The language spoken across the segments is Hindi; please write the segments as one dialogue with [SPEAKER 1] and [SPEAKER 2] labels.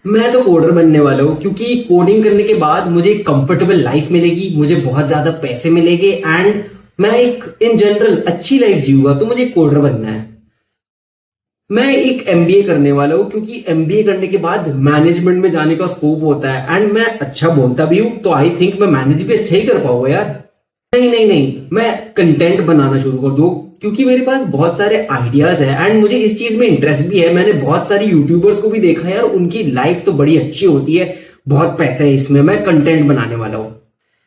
[SPEAKER 1] मैं तो कोडर बनने वाला हूँ क्योंकि कोडिंग करने के बाद मुझे एक कंफर्टेबल लाइफ मिलेगी, मुझे बहुत ज्यादा पैसे मिलेंगे एंड मैं एक इन जनरल अच्छी लाइफ जीऊंगा। तो मुझे कोडर बनना है। मैं एक एमबीए करने वाला हूँ क्योंकि एमबीए करने के बाद मैनेजमेंट में जाने का स्कोप होता है एंड मैं अच्छा बोलता भी हूँ, तो आई थिंक मैं मैनेज भी अच्छा ही कर पाऊंगा यार। नहीं नहीं नहीं, मैं कंटेंट बनाना शुरू कर दूं क्योंकि मेरे पास बहुत सारे आइडियाज है एंड मुझे इस चीज में इंटरेस्ट भी है। मैंने बहुत सारे यूट्यूबर्स को भी देखा है यार, उनकी लाइफ तो बड़ी अच्छी होती है, बहुत पैसा है इसमें। मैं कंटेंट बनाने वाला हूँ।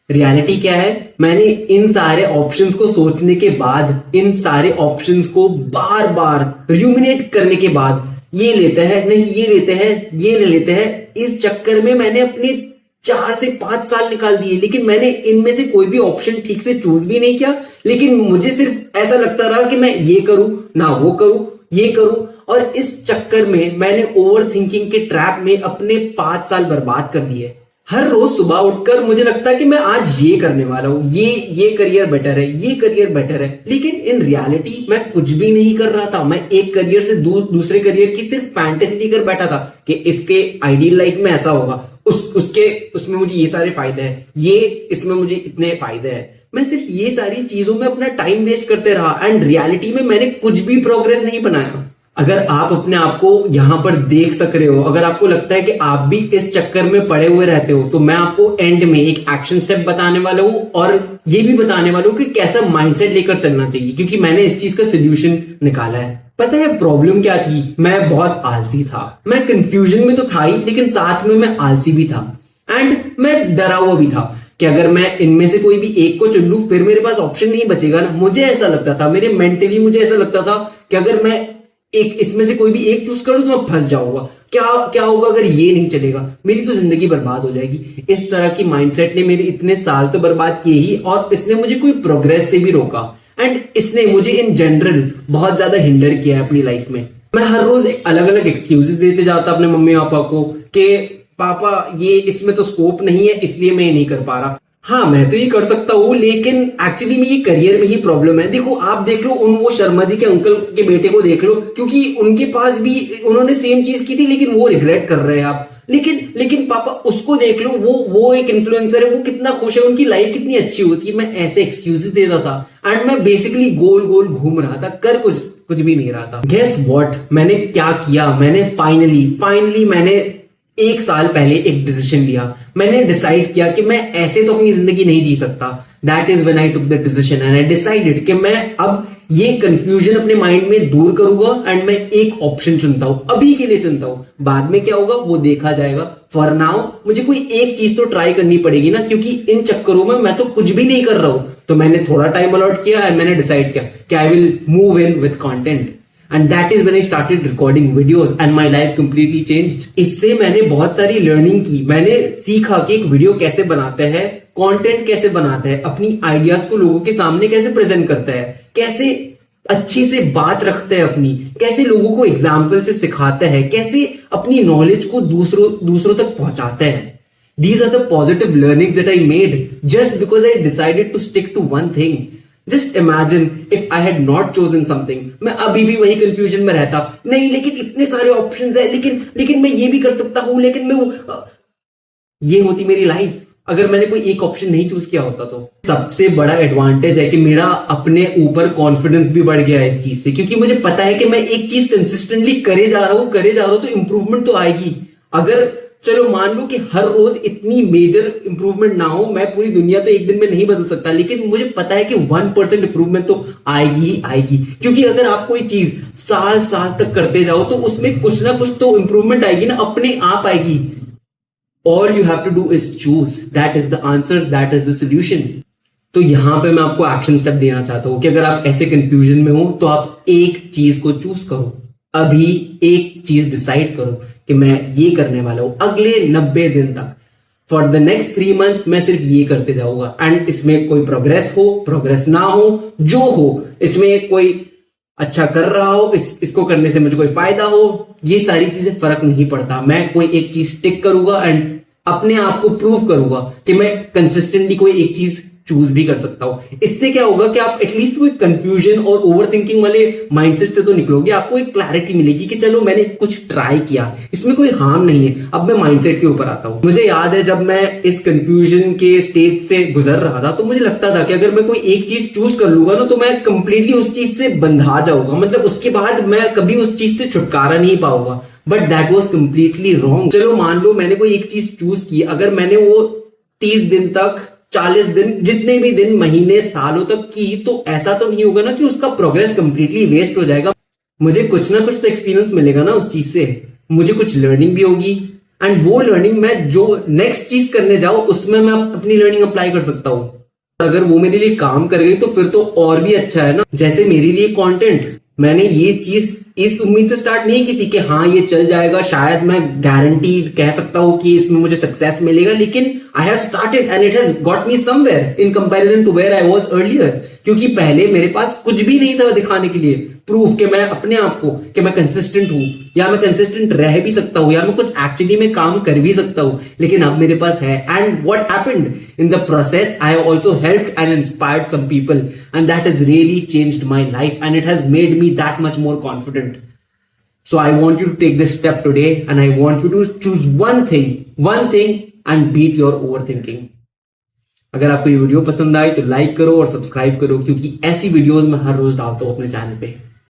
[SPEAKER 1] रियलिटी क्या है, मैंने इन सारे ऑप्शंस को सोचने के बाद, इन सारे ऑप्शंस को बार बार रूमिनेट करने के बाद, ये लेते हैं नहीं, ये लेते हैं, ये ले लेते हैं, इस चक्कर में मैंने अपने 4 से 5 साल निकाल दिए, लेकिन मैंने इनमें से कोई भी ऑप्शन ठीक से चूज भी नहीं किया। लेकिन मुझे सिर्फ ऐसा लगता रहा कि मैं ये करूं ना वो करूं, ये करूं, और इस चक्कर में मैंने ओवर थिंकिंग के ट्रैप में अपने 5 साल बर्बाद कर दिए। हर रोज सुबह उठकर मुझे लगता है कि मैं आज ये करने वाला हूं, ये करियर बेटर है, ये करियर बेटर है, लेकिन इन रियलिटी मैं कुछ भी नहीं कर रहा था। मैं एक करियर से दूसरे करियर की सिर्फ फैंटेसी लेकर बैठा था कि इसके आइडियल लाइफ में ऐसा होगा, उसमें मुझे ये सारे फायदे हैं, ये इसमें मुझे इतने फायदे हैं। मैं सिर्फ ये सारी चीजों में अपना टाइम वेस्ट करते रहा एंड रियलिटी में मैंने कुछ भी प्रोग्रेस नहीं बनाया। अगर आप अपने आप को यहां पर देख सक रहे हो, अगर आपको लगता है कि आप भी इस चक्कर में पड़े हुए रहते हो, तो मैं आपको एंड में एक एक्शन स्टेप बताने वाला हूं और ये भी बताने वाला हूं कि कैसा माइंडसेट लेकर चलना चाहिए, क्योंकि मैंने इस चीज का सोल्यूशन निकाला है। पता है प्रॉब्लम क्या थी? मैं बहुत आलसी था। मैं कंफ्यूजन में तो था ही, लेकिन साथ में मैं आलसी भी था एंड मैं डरा हुआ भी था कि अगर मैं इनमें से कोई भी एक को चुन लूं फिर मेरे पास ऑप्शन नहीं बचेगा ना। मुझे ऐसा लगता था, मेरे मेंटली मुझे ऐसा लगता था कि अगर मैं एक इसमें से कोई भी एक चूज करूं तो मैं फंस जाऊंगा। क्या होगा अगर ये नहीं चलेगा, मेरी तो जिंदगी बर्बाद हो जाएगी। इस तरह की माइंडसेट ने मेरे इतने साल तो बर्बाद किए ही, और इसने मुझे कोई प्रोग्रेस से भी रोका एंड इसने मुझे इन जनरल बहुत ज्यादा हिंडर किया है अपनी लाइफ में। मैं हर रोज अलग अलग एक्सक्यूजेस देते जाता अपने मम्मी पापा को कि पापा ये इसमें तो स्कोप नहीं है, इसलिए मैं ये नहीं कर पा रहा। हाँ, मैं तो ये कर सकता हूँ, लेकिन एक्चुअली में ये करियर में ही प्रॉब्लम है। देखो आप देख लो वो शर्मा जी के अंकल के बेटे को देख लो, क्योंकि उनके पास भी उन्होंने सेम चीज की थी, लेकिन वो रिग्रेट कर रहे हैं आप। लेकिन पापा उसको देख लो, वो एक इन्फ्लुएंसर है, वो कितना खुश है, उनकी लाइफ कितनी अच्छी होती है। मैं ऐसे एक्सक्यूजेस देता था एंड मैं बेसिकली गोल गोल घूम रहा था, कर कुछ भी नहीं रहा था। गेस व्हाट, मैंने क्या किया? मैंने फाइनली मैंने 1 साल पहले एक डिसीजन लिया। मैंने डिसाइड किया कि मैं ऐसे तो अपनी जिंदगी नहीं जी सकता। That is when I took the decision and I decided कि मैं अब ये कंफ्यूजन अपने माइंड में दूर करूंगा एंड मैं एक ऑप्शन चुनता हूं, अभी के लिए चुनता हूं। बाद में क्या होगा वो देखा जाएगा। फॉर नाउ मुझे कोई एक चीज तो ट्राई करनी पड़ेगी ना, क्योंकि इन चक्करों में मैं तो कुछ भी नहीं कर रहा हूं। तो मैंने थोड़ा टाइम अलॉट किया एंड मैंने डिसाइड किया कि I will move in with content. And that is when I started recording videos and my life completely changed. इससे मैंने बहुत सारी लर्निंग की। मैंने सीखा कि एक वीडियो कैसे बनाते हैं, कंटेंट कैसे बनाते हैं, अपनी आइडियाज को लोगों के सामने कैसे प्रेजेंट करता है, कैसे अच्छी से बात रखते हैं अपनी, कैसे लोगों को एग्जाम्पल से सिखाते हैं, कैसे अपनी नॉलेज को दूसरों तक पहुंचाते हैं। These are the positive learnings that I made just because I decided to stick to one thing. Just imagine if I had not chosen something, मैं अभी भी वही कंफ्यूजन में रहता। नहीं, लेकिन इतने सारे ऑप्शंस है, लेकिन मैं ये भी कर सकता हूं, लेकिन मैं ये होती मेरी लाइफ अगर मैंने कोई एक ऑप्शन नहीं चूज किया होता। तो सबसे बड़ा एडवांटेज है कि मेरा अपने ऊपर कॉन्फिडेंस भी बढ़ गया है इस चीज से, क्योंकि मुझे पता है कि मैं एक चीज कंसिस्टेंटली करे जा रहा हूं तो इंप्रूवमेंट तो आएगी। अगर चलो मान लो कि हर रोज इतनी मेजर इंप्रूवमेंट ना हो, मैं पूरी दुनिया तो एक दिन में नहीं बदल सकता, लेकिन मुझे पता है कि 1% इंप्रूवमेंट तो आएगी ही आएगी। क्योंकि अगर आप कोई चीज साल तक करते जाओ तो उसमें कुछ ना कुछ तो इंप्रूवमेंट आएगी ना, अपने आप आएगी। All you have to do is choose. That is the answer, that is the solution. तो यहां पे मैं आपको एक्शन स्टेप देना चाहता हूं कि अगर आप ऐसे कंफ्यूजन में हो तो आप एक चीज को चूज करो। अभी एक चीज डिसाइड करो कि मैं ये करने वाला हूं अगले 90 दिन तक। फॉर द नेक्स्ट 3 मंथ्स मैं सिर्फ ये करते जाऊंगा एंड इसमें कोई प्रोग्रेस ना हो, जो हो इसमें कोई अच्छा कर रहा हो, इसको करने से मुझे कोई फायदा हो, ये सारी चीजें फर्क नहीं पड़ता। मैं कोई एक चीज टिक करूंगा एंड अपने आप को प्रूव करूंगा कि मैं कंसिस्टेंटली कोई एक चीज चूज भी कर सकता हूं। इससे क्या होगा कि आप एटलीस्ट कोई कंफ्यूजन और ओवरथिंकिंग वाले माइंडसेट से तो निकलोगे, आपको एक क्लैरिटी मिलेगी कि चलो मैंने कुछ ट्राई किया, इसमें कोई हार्म नहीं है। अब मैं माइंडसेट के ऊपर आता हूं। मुझे याद है जब मैं इस कंफ्यूजन के स्टेज से गुजर रहा था तो मुझे लगता था कि अगर मैं कोई एक चीज चूज कर लूंगा ना तो मैं कंप्लीटली उस चीज से बंधा जाऊंगा, मतलब उसके बाद मैं कभी उस चीज से छुटकारा नहीं पाऊंगा। But that was completely wrong. चलो मान लो मैंने कोई एक चीज चूज की, अगर मैंने वो 30 दिन तक, 40 दिन, जितने भी दिन, महीने, सालों तक की, तो ऐसा तो नहीं होगा ना कि उसका प्रोग्रेस कंप्लीटली वेस्ट हो जाएगा। मुझे कुछ ना कुछ तो एक्सपीरियंस मिलेगा ना उस चीज से, मुझे कुछ लर्निंग भी होगी, एंड वो लर्निंग मैं जो नेक्स्ट चीज करने जाऊं उसमें मैं अपनी लर्निंग अप्लाई कर सकता हूं। अगर वो मेरे लिए काम कर गई तो फिर तो और भी अच्छा है ना। जैसे मेरे लिए कंटेंट, मैंने ये चीज इस उम्मीद से स्टार्ट नहीं की थी कि हाँ ये चल जाएगा, शायद मैं गारंटी कह सकता हूं कि इसमें मुझे सक्सेस मिलेगा, लेकिन I have started and it has got me somewhere in comparison to where I was earlier. क्योंकि पहले मेरे पास कुछ भी नहीं था दिखाने के लिए, प्रूफ कि मैं अपने आप को कि मैं कंसिस्टेंट हूं, या मैं कंसिस्टेंट रह भी सकता हूं, या मैं कुछ एक्चुअली में काम कर भी सकता हूं, लेकिन अब मेरे पास है। And what happened in the process, I have also helped and inspired some people, and that has really changed my life and it has made me that much more confident. So I want you to take this step today and I want you to choose one thing and beat your overthinking. अगर आपको ये वीडियो पसंद आई तो लाइक करो और सब्सक्राइब करो, क्योंकि ऐसी वीडियोस मैं हर रोज डालता हूं अपने चैनल पे।